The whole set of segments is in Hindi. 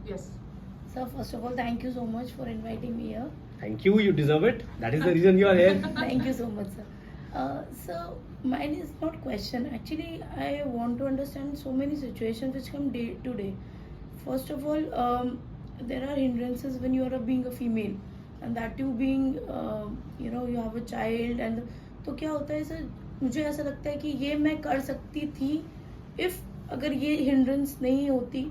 Yes. So first of all, thank you so much for inviting me here. Thank you. You deserve it. That is the reason you are here. Thank you so much, sir. So mine is not question. Actually, I want to understand so many situations which come day to day. First of all, there are hindrances when you are being a female, and that you being, you have a child, and तो क्या होता है सर, मुझे ऐसा लगता है कि ये मैं कर सकती थी if अगर ये hindrance नहीं होती.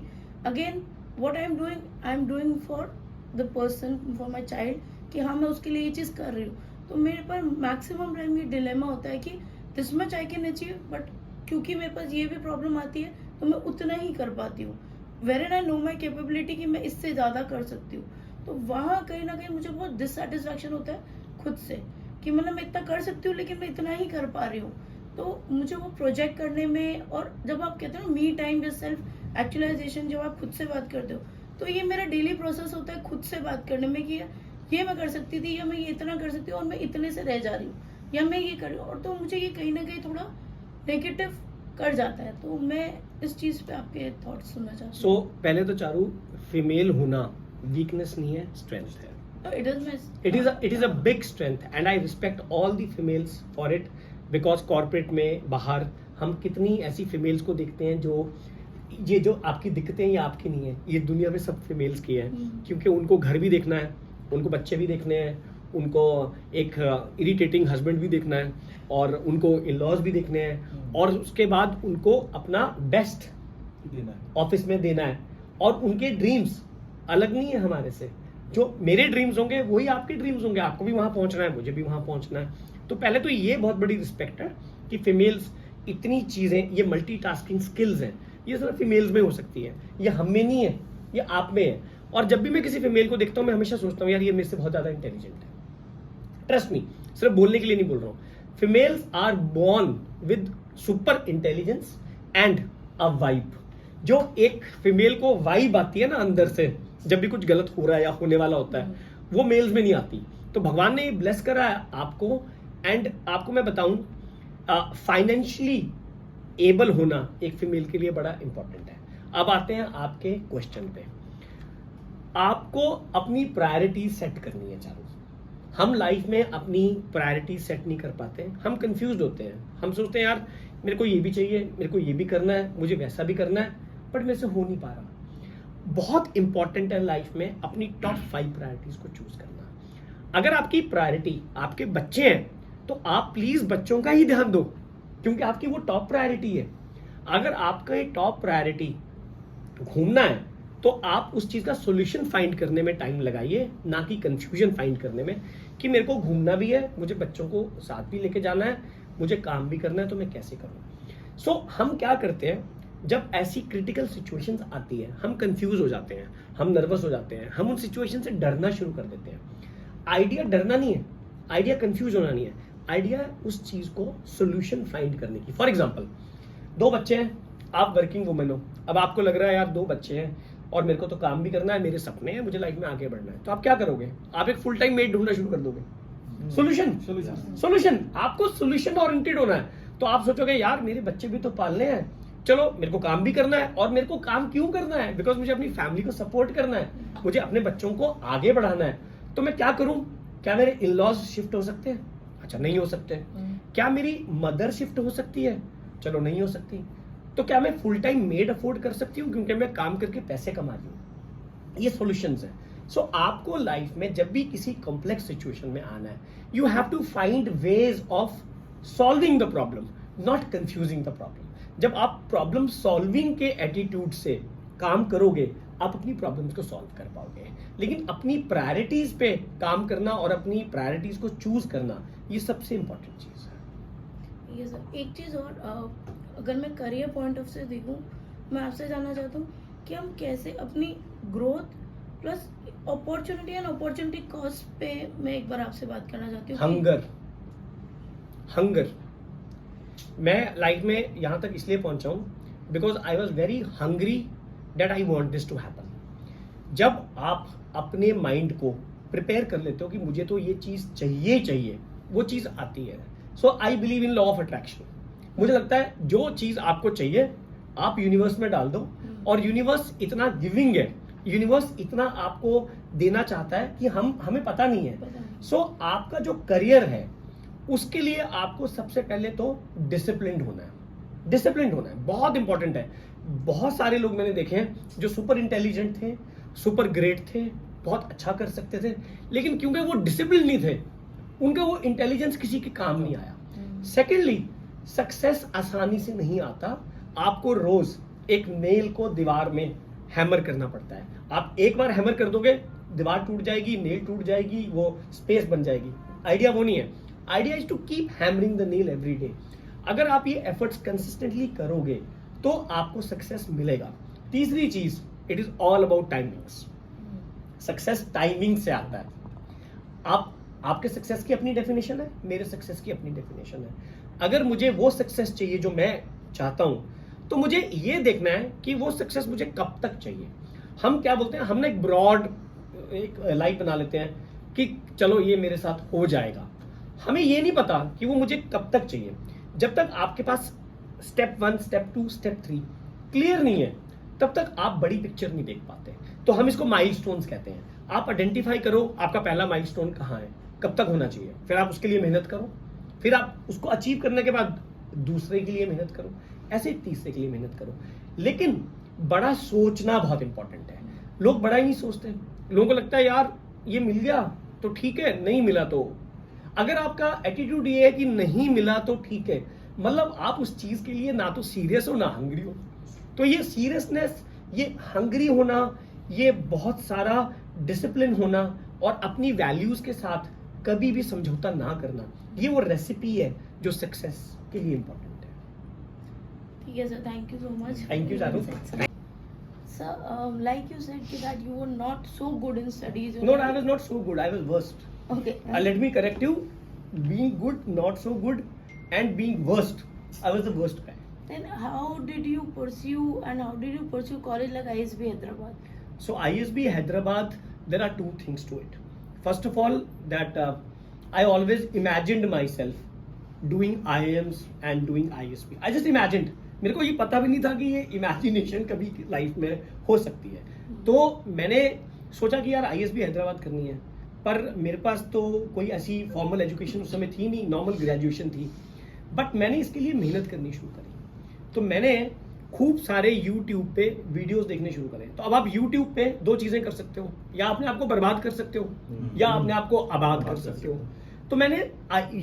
Again, what I am doing for the person, for my child, कि हाँ मैं उसके लिए ये चीज़ कर रही हूँ. तो मेरे पर मैक्सिमम टाइम ये डिलेमा होता है कि this much I can achieve, but क्योंकि मेरे पास ये भी प्रॉब्लम आती है तो मैं उतना ही कर पाती हूँ. Where I know my capability कि मैं इससे ज़्यादा कर सकती हूँ. तो वहाँ कहीं ना कहीं मुझे बहुत डिससेटिस्फैक्शन होता है खुद से कि मतलब मैं इतना कर सकती हूँ लेकिन मैं इतना ही कर पा रही हूँ. तो मुझे वो प्रोजेक्ट करने में, और जब आप कहते हो ना मी टाइम या सेल्फ एक्चुअलाइजेशन, जब आप खुद से बात करते हो, तो ये मेरा डेली प्रोसेस होता है खुद से बात करने में कि ये मैं कर सकती थी, या मैं ये इतना कर सकती हूँ और मैं इतने से रह जा रही हूँ, या मैं ये कर रही हूँ. और तो मुझे ये कहीं ना कहीं थोड़ा नेगेटिव कर जाता है. तो मैं इस चीज़ पे आपके थॉट्स सुनना चाहती हूँ. सो पहले तो चारू, फीमेल होना वीकनेस नहीं है, स्ट्रेंथ है. It is a big strength and I respect all the females for it, because corporate में बाहर हम कितनी ऐसी females को देखते हैं जो आपकी दिक्कतें ये आपकी नहीं है, ये दुनिया में सब females की है. क्योंकि उनको घर भी देखना है, उनको बच्चे भी देखने हैं, उनको एक इरिटेटिंग हस्बैंड भी देखना है, और उनको इन-लॉज भी देखने हैं, और उसके बाद उनको अपना बेस्ट ऑफिस में देना है. और उनके ड्रीम्स अलग नहीं है हमारे से. जो मेरे ड्रीम्स होंगे वही आपके ड्रीम्स होंगे. आपको भी वहां पहुंचना है, मुझे भी वहां पहुंचना है. तो पहले तो ये बहुत बड़ी रिस्पेक्ट है कि फीमेल्स इतनी चीजें, ये मल्टीटास्किंग स्किल्स हैं, ये सिर्फ फीमेल्स में हो सकती है, ये हम में नहीं है, ये आप में है. और जब भी मैं किसी फीमेल को देखता हूँ मैं हमेशा सोचता हूँ यार ये मेरे से बहुत ज्यादा इंटेलिजेंट है. ट्रस्ट मी, सिर्फ बोलने के लिए नहीं बोल रहा हूँ. Females are born with super intelligence and a vibe. जो एक फीमेल को वाइब आती है ना अंदर से, जब भी कुछ गलत हो रहा है या होने वाला होता है, वो मेल्स में नहीं आती. तो भगवान ने ब्लेस करा है आपको. एंड आपको मैं बताऊं, फाइनेंशियली एबल होना एक फीमेल के लिए बड़ा इंपॉर्टेंट है. अब आते हैं आपके क्वेश्चन पे. आपको अपनी प्रायोरिटी सेट करनी है चारों. हम लाइफ में अपनी प्रायोरिटी सेट नहीं कर पाते, हम कंफ्यूज होते हैं. हम सोचते हैं यार मेरे को ये भी चाहिए, मेरे को ये भी करना है, मुझे वैसा भी करना है, बट मेरे से हो नहीं पा रहा. बहुत इंपॉर्टेंट है लाइफ में अपनी टॉप 5 प्रायोरिटीज को चूज करना. अगर आपकी प्रायोरिटी आपके बच्चे हैं तो आप प्लीज बच्चों का ही ध्यान दो, क्योंकि आपकी वो टॉप प्रायोरिटी है. अगर आपका टॉप प्रायोरिटी घूमना है तो आप उस चीज का सॉल्यूशन फाइंड करने में टाइम लगाइए, ना कि कंफ्यूजन फाइंड करने में कि मेरे को घूमना भी है, मुझे बच्चों को साथ भी लेके जाना है, मुझे काम भी करना है, तो मैं कैसे करूं. सो हम क्या करते हैं, जब ऐसी क्रिटिकल सिचुएशंस आती है हम कंफ्यूज हो जाते हैं, हम नर्वस हो जाते हैं, हम उन सिचुएशन से डरना शुरू कर देते हैं. आइडिया डरना नहीं है, आइडिया कंफ्यूज होना नहीं है, आइडिया उस चीज को सोल्यूशन फाइंड करने की. फॉर एग्जाम्पल, 2 बच्चे हैं, आप वर्किंग वुमेन हो. अब आपको लग रहा है यार 2 बच्चे हैं और मेरे को तो काम भी करना है, मेरे सपने हैं, मुझे लाइफ में आगे बढ़ना है. तो आप क्या करोगे, आप एक फुल टाइम मेड ढूंढना शुरू कर दोगे. सोल्यूशन आपको सोल्यूशन ओरिएंटेड होना है. तो आप सोचोगे यार मेरे बच्चे भी तो पालने हैं, चलो मेरे को काम भी करना है. और मेरे को काम क्यों करना है, बिकॉज मुझे अपनी फैमिली को सपोर्ट करना है, मुझे अपने बच्चों को आगे बढ़ाना है. तो मैं क्या करूं, क्या मेरे इन-लॉज शिफ्ट हो सकते हैं? अच्छा, नहीं हो सकते. क्या मेरी मदर शिफ्ट हो सकती है? चलो नहीं हो सकती. तो क्या मैं फुल टाइम मेड अफोर्ड कर सकती हूँ क्योंकि मैं काम करके पैसे कमा रही हूँ? ये सॉल्यूशंस है. सो आपको लाइफ में जब भी किसी कॉम्प्लेक्स सिचुएशन में आना है, you have to find ways of solving the problem, not confusing the problem. जब आप प्रॉब्लम सॉल्विंग के एटीट्यूड से काम करोगे, आप अपनी प्रॉब्लम्स को सॉल्व कर पाओगे. लेकिन अपनी प्रायोरिटीज पे काम करना और अपनी प्रायोरिटीज को चूज करना, ये सबसे इंपॉर्टेंट चीज है. ये सर एक चीज़ और, अगर मैं करियर पॉइंट ऑफ से देखूं, मैं आपसे जानना चाहता हूँ कि हम कैसे अपनी growth plus opportunity and opportunity cost पे मैं एक बार आपसे बात करना चाहती हूँ. हंगर मैं लाइफ में यहां तक इसलिए पहुंचा हूं because I was very hungry that I want this to happen. जब आप अपने माइंड को प्रिपेयर कर लेते हो कि मुझे तो ये चीज चाहिए, वो चीज आती है. So I believe in law of attraction. मुझे लगता है जो चीज आपको चाहिए आप यूनिवर्स में डाल दो, और यूनिवर्स इतना गिविंग है यूनिवर्स इतना आपको देना चाहता है कि हमें पता नहीं है। सो आपका जो करियर है उसके लिए आपको सबसे पहले तो डिसिप्लिन्ड होना है। डिसिप्लिन्ड होना है बहुत इंपॉर्टेंट है। बहुत सारे लोग मैंने देखे हैं जो सुपर इंटेलिजेंट थे, सुपर ग्रेट थे, बहुत अच्छा कर सकते थे, लेकिन क्योंकि वो डिसिप्लिन नहीं थे उनका वो इंटेलिजेंस किसी के काम नहीं आया। सेकेंडली, सक्सेस आसानी से नहीं आता। आपको रोज एक नेल को दीवार में हैमर करना पड़ता है। आप एक बार हैमर कर दोगे, दीवार टूट जाएगी, नेल टूट जाएगी, वो स्पेस बन जाएगी। आइडिया वो नहीं है। Idea is to keep hammering the nail every day. अगर आप ये एफर्ट्स कंसिस्टेंटली करोगे तो आपको सक्सेस मिलेगा। तीसरी चीज, it is all about timings. Success timing से आता है। आपके सक्सेस की अपनी डेफिनेशन है, मेरे सक्सेस की अपनी डेफिनेशन है। अगर मुझे वो सक्सेस चाहिए जो मैं चाहता हूं, तो मुझे ये देखना है कि वो सक्सेस मुझे कब तक चाहिए। हम क्या बोलते हैं, हम ना एक ब्रॉड एक लाइफ बना लेते हैं कि चलो ये मेरे साथ हो जाएगा। हमें ये नहीं पता कि वो मुझे कब तक चाहिए। जब तक आपके पास स्टेप 1, स्टेप 2, स्टेप 3 क्लियर नहीं है, तब तक आप बड़ी पिक्चर नहीं देख पाते। तो हम इसको माइलस्टोन्स कहते हैं। आप आइडेंटिफाई करो आपका पहला माइलस्टोन कहाँ है, कब तक होना चाहिए, फिर आप उसके लिए मेहनत करो, फिर आप उसको अचीव करने के बाद दूसरे के लिए मेहनत करो, ऐसे तीसरे के लिए मेहनत करो। लेकिन बड़ा सोचना बहुत इंपॉर्टेंट है। लोग बड़ा ही नहीं सोचते। लोगों को लगता है यार ये मिल गया तो ठीक है, नहीं मिला तो। अगर आपका एटीट्यूड ये है कि नहीं मिला तो ठीक है, मतलब आप उस चीज के लिए ना तो सीरियस हो ना हंग्री हो। तो ये सीरियसनेस, ये हंग्री होना, ये बहुत सारा डिसिप्लिन होना और अपनी वैल्यूज के साथ कभी भी समझौता ना करना, ये वो रेसिपी है जो सक्सेस के लिए इंपॉर्टेंट है। ठीक है sir, thank you so much. Thank you Shahrukh. Sir, like you said that you were not so good in studies. No, I was not so good. I was worst. Okay. Let me correct you. Being good, not so good, and being worst, I was the worst guy. Then how did you pursue college like ISB Hyderabad? So ISB Hyderabad, there are two things to it. First of all, that I always imagined myself doing IIMs and doing ISB. I just imagined. मेरे को ये पता भी नहीं था कि ये इमेजिनेशन कभी लाइफ में हो सकती है। तो मैंने सोचा कि यार ISB हैदराबाद करनी है, पर मेरे पास तो कोई ऐसी फॉर्मल एजुकेशन उस समय थी नहीं, नॉर्मल ग्रेजुएशन थी। बट मैंने इसके लिए मेहनत करनी शुरू करी। तो मैंने खूब सारे यूट्यूब पे वीडियोस देखने शुरू करे। तो अब आप यूट्यूब पे दो चीजें कर सकते हो, या अपने आप को बर्बाद कर सकते हो या अपने आप को आबाद कर सकते हो। तो मैंने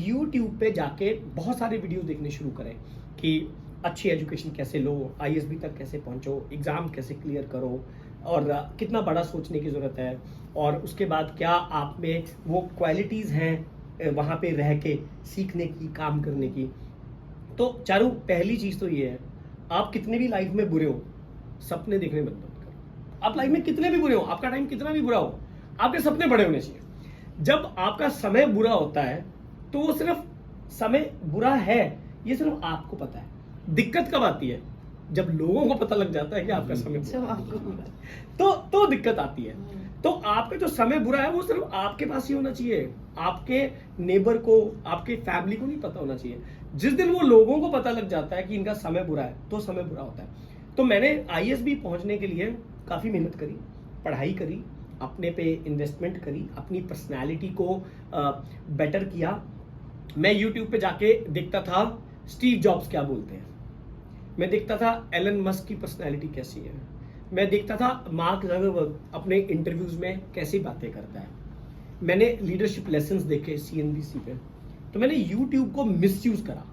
यूट्यूब पे जाके बहुत सारे वीडियो देखने शुरू करे कि अच्छी एजुकेशन कैसे लो, ISB तक कैसे पहुंचो, एग्जाम कैसे क्लियर करो, और कितना बड़ा सोचने की जरूरत है, और उसके बाद क्या आप में वो क्वालिटीज हैं वहाँ पे रह के सीखने की, काम करने की। तो चारू, पहली चीज तो ये है, आप कितने भी लाइफ में बुरे हो, सपने देखने बंद मत करो। आप लाइफ में कितने भी बुरे हो, आपका टाइम कितना भी बुरा हो, आपके सपने बड़े होने चाहिए। जब आपका समय बुरा होता है तो वो सिर्फ समय बुरा है, ये सिर्फ आपको पता है। दिक्कत कब आती है? जब लोगों को पता लग जाता है कि आपका समय बुरा है, तो दिक्कत आती है। तो आपका जो समय बुरा है वो सिर्फ आपके पास ही होना चाहिए, आपके नेबर को, आपके फैमिली को नहीं पता होना चाहिए। जिस दिन वो लोगों को पता लग जाता है कि इनका समय बुरा है, तो समय बुरा होता है। तो मैंने ISB पहुंचने के लिए काफी मेहनत करी, पढ़ाई करी, अपने पे इन्वेस्टमेंट करी, अपनी पर्सनैलिटी को बेटर किया। मैं यूट्यूब पे जाके देखता था स्टीव जॉब्स क्या बोलते हैं, मैं देखता था एलन मस्क की पर्सनैलिटी कैसी है, मैं देखता था मार्क ज़करबर्ग अपने इंटरव्यूज में कैसी बातें करता है। मैंने लीडरशिप लेसन्स देखे CNBC पे। तो मैंने यूट्यूब को मिसयूज करा,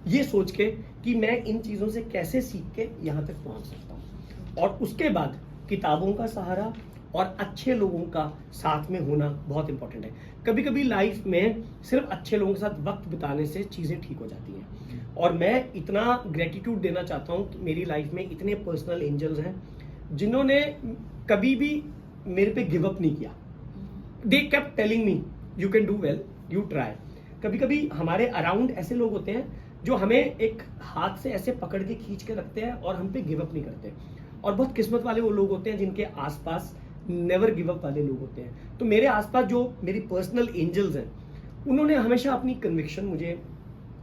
ये सोच के कि मैं इन चीज़ों से कैसे सीख के यहाँ तक पहुँच सकता हूँ। और उसके बाद किताबों का सहारा और अच्छे लोगों का साथ में होना बहुत इंपॉर्टेंट है। कभी कभी लाइफ में सिर्फ अच्छे लोगों के साथ वक्त बिताने से चीज़ें ठीक हो जाती हैं। और मैं इतना ग्रेटिट्यूड देना चाहता हूँ कि मेरी लाइफ में इतने पर्सनल एंजल्स हैं जिन्होंने कभी भी मेरे पे गिव अप नहीं किया। They kept telling me you can do well, you try. कभी कभी हमारे अराउंड ऐसे लोग होते हैं जो हमें एक हाथ से ऐसे पकड़ के खींच के रखते हैं और हम पे गिव अप नहीं करते। और बहुत किस्मत वाले वो लोग होते हैं जिनके आसपास नेवर गिव अप वाले लोग होते हैं। तो मेरे आसपास जो मेरी पर्सनल एंजल्स हैं, उन्होंने हमेशा अपनी कन्विक्शन मुझे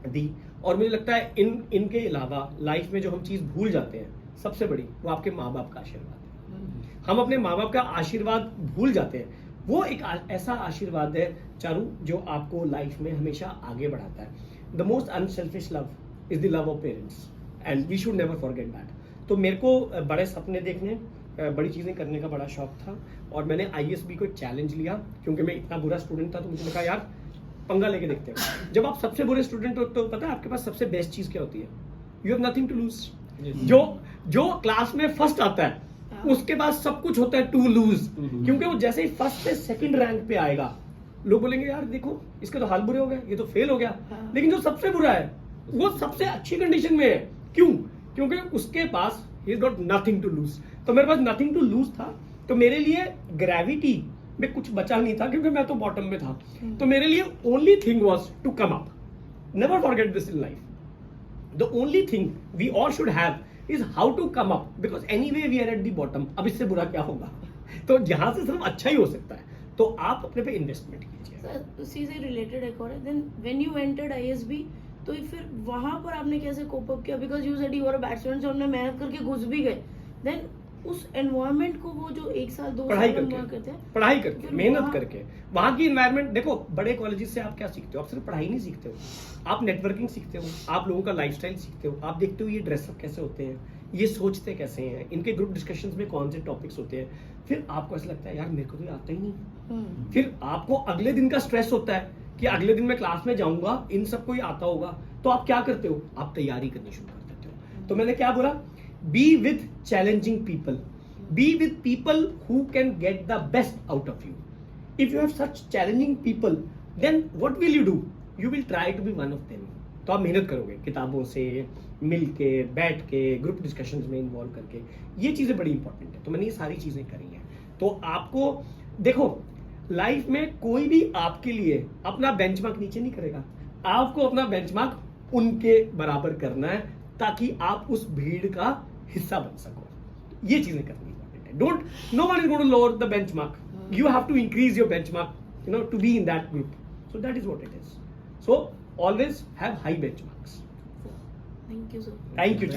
दी। और मुझे लगता है इनके अलावा लाइफ में जो हम चीज़ भूल जाते हैं सबसे बड़ी, वो आपके माँ बाप का आशीर्वाद है। हम अपने माँ बाप का आशीर्वाद भूल जाते हैं। वो एक ऐसा आशीर्वाद है चारू जो आपको लाइफ में हमेशा आगे बढ़ाता है। The most unselfish love is the love of parents and we should never forget that. तो मेरे को बड़े सपने देखने, बड़ी चीज़ें करने का बड़ा शौक था और मैंने ISB को एक चैलेंज लिया क्योंकि मैं इतना बुरा स्टूडेंट था। तो मुझे लगा यार पंगा लेके देखते हो। जब आप सबसे बुरे स्टूडेंट हो तो पता है आपके पास सबसे बेस्ट चीज़ क्या होती है? You have nothing to lose. जो क्लास में फर्स्ट आता है उसके पास सब कुछ होता है टू लूज, क्योंकि वो जैसे ही फर्स्ट से सेकंड रैंक पे आएगा लोग बोलेंगे यार देखो इसके तो हाल बुरे हो गए, ये तो फेल हो गया। लेकिन जो सबसे बुरा है वो सबसे अच्छी कंडीशन में है। क्यों? क्योंकि उसके पास ही is got nothing to lose. तो मेरे पास नथिंग टू लूज था, तो मेरे लिए ग्रेविटी में कुछ बचा नहीं था क्योंकि मैं तो बॉटम में था। तो मेरे लिए only thing was to come up. Never forget this in life. The only thing we all should have is how to come up, because anyway we are at the bottom। अब इससे बुरा क्या होगा? तो यहाँ से सिर्फ अच्छा ही हो सकता है। तो आप अपने पे इन्वेस्टमेंट कीजिए। सर उसी से रिलेटेड एक और है, then when you entered ISB तो फिर वहाँ पर आपने कैसे कोप अप किया? Because you said you are a batsman, जो हमने मेहनत करके घुस भी गए, देन उस एनवायरनमेंट को वो जो 1 साल 2 पढ़ाई साल करके, पढ़ाई करके, मेहनत करके, वहाँ की एनवायरनमेंट देखो। बड़े कॉलेजेस से आप क्या सीखते हो? आप सिर्फ पढ़ाई नहीं सीखते हो, आप नेटवर्किंग सीखते हो, आप लोगों का लाइफस्टाइल सीखते हो, आप देखते हो ये ड्रेसअप कैसे होते हैं, ये सोचते कैसे हैं, इनके ग्रुप डिस्कशंस में कौन से टॉपिक्स होते हैं। फिर आपको ऐसा लगता है यार मेरे को तो ये आता ही नहीं। फिर आपको अगले दिन का स्ट्रेस होता है कि अगले दिन मैं क्लास में जाऊंगा, इन सबको ही आता होगा। तो आप क्या करते हो? आप तैयारी करनी शुरू कर देते हो। तो मैंने क्या बोला? Be with challenging people, be with people who can get the best out of you. If you have such challenging people, then what will you do? You will try to be one of them. तो आप मेहनत करोगे, किताबों से मिल के, बैठ के, ग्रुप डिस्कशंस में इन्वॉल्व करके। ये चीज़ें बड़ी इंपॉर्टेंट है। तो मैंने ये सारी चीज़ें करी हैं। तो आपको देखो लाइफ में कोई भी आपके लिए अपना बेंचमार्क नीचे नहीं करेगा। आपको अपना बेंचमार्क उनके बराबर करना है ताकि आप उस भीड़ का हिस्सा बन सको। ये चीज़ें करनी no one is going to lower the benchmark. You have to increase your benchmark, to be in that group. So that is what it is. So always have high benchmarks. Thank you sir. Thank you.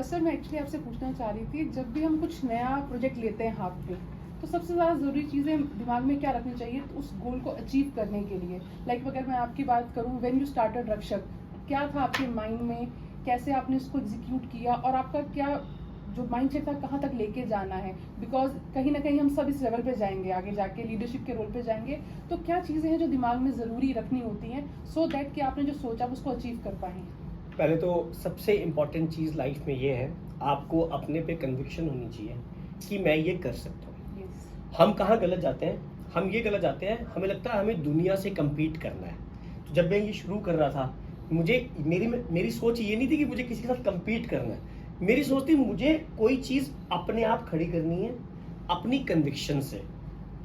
Sir मैं एक्चुअली आपसे पूछना चाह रही थी, जब भी हम कुछ नया प्रोजेक्ट लेते हैं हाथ पे, तो सबसे ज़्यादा ज़रूरी चीज़ें दिमाग में क्या रखनी चाहिए तो उस गोल को अचीव करने के लिए? लाइक अगर मैं आपकी बात करूँ, व्हेन यू स्टार्टेड रक्षक, क्या था आपके माइंड में, कैसे आपने इसको एग्जीक्यूट किया और आपका क्या जो माइंडसेट था कहाँ तक लेके जाना है? बिकॉज कहीं ना कहीं हम सब इस लेवल पे जाएंगे, आगे जाके लीडरशिप के रोल पे जाएंगे, तो क्या चीज़ें हैं जो दिमाग में ज़रूरी रखनी होती हैं सो दैट कि आपने जो सोचा उसको अचीव कर पाएँ? पहले तो सबसे इम्पॉर्टेंट चीज़ लाइफ में ये है, आपको अपने पे कन्विक्शन होनी चाहिए कि मैं ये कर सकता हूँ। हम कहाँ गलत जाते हैं? हम ये गलत जाते हैं, हमें लगता है हमें दुनिया से कम्पीट करना है। तो जब मैं ये शुरू कर रहा था, मेरी सोच ये नहीं थी कि मुझे किसी के साथ कम्पीट करना है। मेरी सोच थी मुझे कोई चीज़ अपने आप खड़ी करनी है अपनी कन्विक्शन से,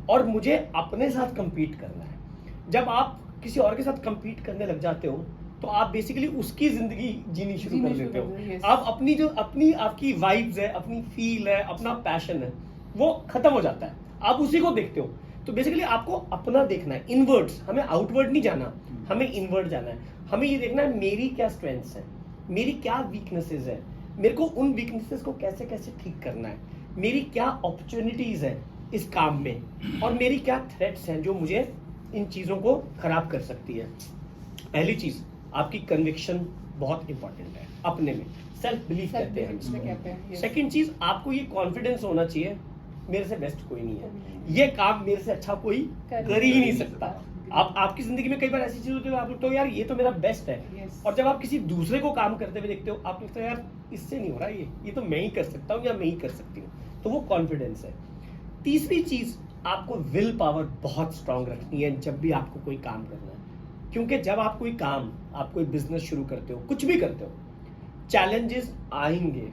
और मुझे अपने साथ कम्पीट करना है। जब आप किसी और के साथ कम्पीट करने लग जाते हो तो आप बेसिकली उसकी ज़िंदगी जीनी शुरू कर देते हो। आप अपनी आपकी वाइब्स है, अपनी फील है, अपना पैशन है, वो ख़त्म हो जाता है। आप उसी को देखते हो। तो बेसिकली आपको अपना देखना है, इनवर्ड्स। हमें आउटवर्ड नहीं जाना, हमें इनवर्ड जाना है। हमें ये देखना है मेरी क्या स्ट्रेंथ्स हैं, मेरी क्या वीकनेसेस है, मेरे को उन वीकनेसेस को कैसे कैसे ठीक करना है, मेरी क्या अपॉर्चुनिटीज़ है इस काम में, और मेरी क्या थ्रेट्स हैं जो मुझे इन चीज़ों को ख़राब कर सकती है। पहली चीज़ आपकी कन्विक्शन बहुत इंपॉर्टेंट है, अपने में सेल्फ बिलीफ कहते हैं। सेकंड चीज़ आपको ये कॉन्फिडेंस होना चाहिए मेरे से बेस्ट कोई नहीं है, ये काम मेरे से अच्छा कोई कर ही नहीं सकता। आपकी जिंदगी में कई बार ऐसी चीज होती है, आप तो यार ये तो मेरा बेस्ट है, और जब आप किसी दूसरे को काम करते हुए देखते हो, आप लगता है यार इससे नहीं हो रहा, ये तो मैं ही कर सकता हूँ या मैं ही कर सकती हूँ। तो वो कॉन्फिडेंस है। तीसरी चीज आपको विल पावर बहुत स्ट्रांग रखनी है जब भी आपको कोई काम करना है, क्योंकि जब आप कोई काम, आप कोई बिजनेस शुरू करते हो, कुछ भी करते हो, चैलेंजेस आएंगे,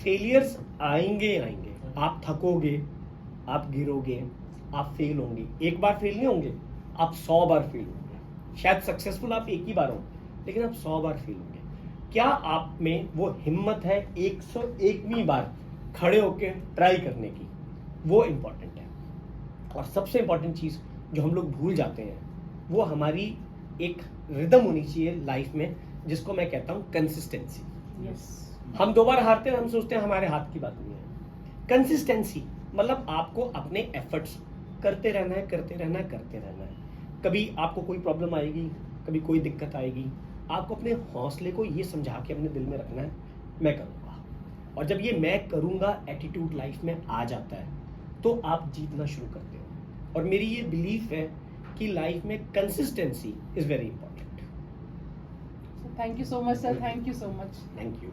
फेलियर्स आएंगे, आप थकोगे, आप गिरोगे, आप फेल होंगे। एक बार फेल नहीं होंगे, आप 100 बार फेल होंगे। शायद सक्सेसफुल आप एक ही बार हो, लेकिन आप 100 बार फेल होंगे। क्या आप में वो हिम्मत है 101वीं बार खड़े होके ट्राई करने की? वो इम्पॉर्टेंट है। और सबसे इम्पॉर्टेंट चीज़ जो हम लोग भूल जाते हैं, वो हमारी एक रिदम होनी चाहिए लाइफ में, जिसको मैं कहता हूँ कंसिस्टेंसी। हम 2 बार हारते हैं, हम सोचते हैं हमारे हाथ की बात नहीं है। कंसिस्टेंसी मतलब आपको अपने एफर्ट्स करते रहना है, करते रहना है, करते रहना है. कभी आपको कोई प्रॉब्लम आएगी, कभी कोई दिक्कत आएगी, आपको अपने हौसले को ये समझा के अपने दिल में रखना है, मैं करूँगा. और जब ये मैं करूँगा एटीट्यूड लाइफ में आ जाता है तो आप जीतना शुरू करते हो. और मेरी ये बिलीफ है कि लाइफ में consistency is very important. Thank you so much sir, thank you so much. Thank you.